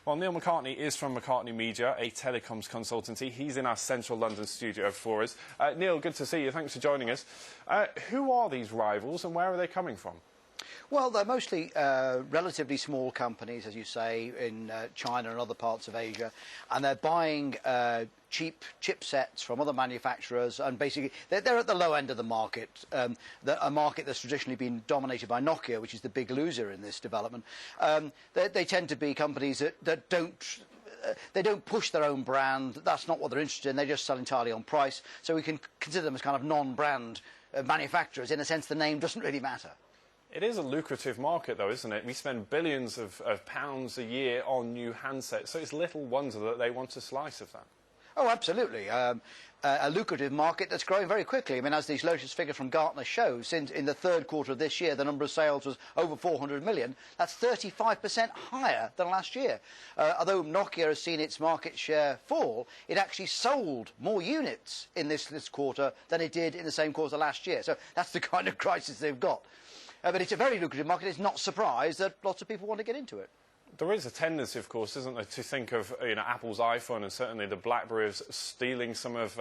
Well, Neil McCartney is from McCartney Media, a telecoms consultancy. He's in our central London studio for us. Neil, good to see you. Thanks for joining us. Who are these rivals and where are they coming from? Well, they're mostly relatively small companies, as you say, in China and other parts of Asia, and they're buying cheap chipsets from other manufacturers, and basically they're at the low end of the market, a market that's traditionally been dominated by Nokia, which is the big loser in this development. They tend to be companies that they don't push their own brand. That's not what they're interested in. They just sell entirely on price. So we can consider them as kind of non-brand manufacturers. In a sense, the name doesn't really matter. It is a lucrative market, though, isn't it? We spend billions of pounds a year on new handsets, so it's little wonder that they want a slice of that. Oh, absolutely. A lucrative market that's growing very quickly. I mean, as these latest figures from Gartner show, since in the third quarter of this year, the number of sales was over 400 million. That's 35% higher than last year. Although Nokia has seen its market share fall, it actually sold more units in this quarter than it did in the same quarter last year. So that's the kind of crisis they've got. But it's a very lucrative market. It's not surprised that lots of people want to get into it. There is a tendency, of course, isn't there, to think of Apple's iPhone and certainly the BlackBerry as stealing some of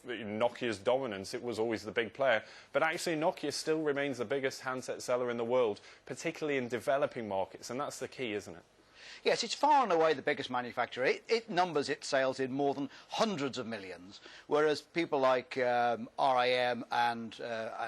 Nokia's dominance. It was always the big player. But actually, Nokia still remains the biggest handset seller in the world, particularly in developing markets. And that's the key, isn't it? Yes, it's far and away the biggest manufacturer. It numbers its sales in more than hundreds of millions, whereas people like RAM and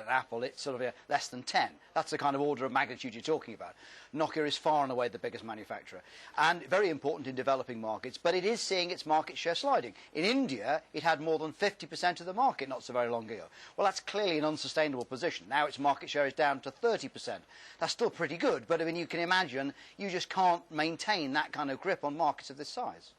Apple, it's sort of less than 10. That's the kind of order of magnitude you're talking about. Nokia is far and away the biggest manufacturer, and very important in developing markets, but it is seeing its market share sliding. In India, it had more than 50% of the market not so very long ago. Well, that's clearly an unsustainable position. Now its market share is down to 30%. That's still pretty good, but I mean, you can imagine you just can't maintain that kind of grip on markets of this size.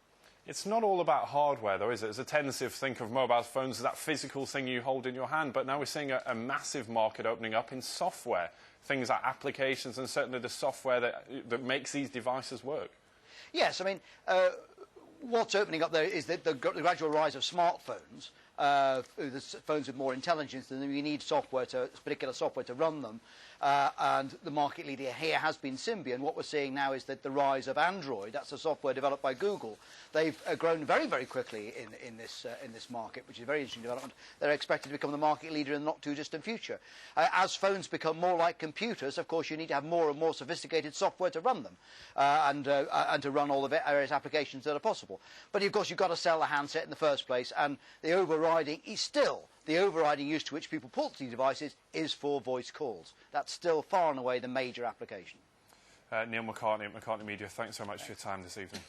It's not all about hardware, though, is it? There's a tendency to think of mobile phones as that physical thing you hold in your hand, but now we're seeing a massive market opening up in software, things like applications and certainly the software that makes these devices work. Yes, I mean, what's opening up there is the gradual rise of smartphones. The phones with more intelligence, and you need particular software to run them. And the market leader here has been Symbian. What we're seeing now is that the rise of Android, that's a software developed by Google. They've grown very, very quickly in this market, which is a very interesting development. They're expected to become the market leader in the not too distant future. As phones become more like computers, of course, you need to have more and more sophisticated software to run them and to run all the various applications that are possible. But of course, you've got to sell the handset in the first place, and the overriding use to which people put these devices is for voice calls. That's still far and away the major application. Neil McCartney at McCartney Media, thanks so much for your time this evening.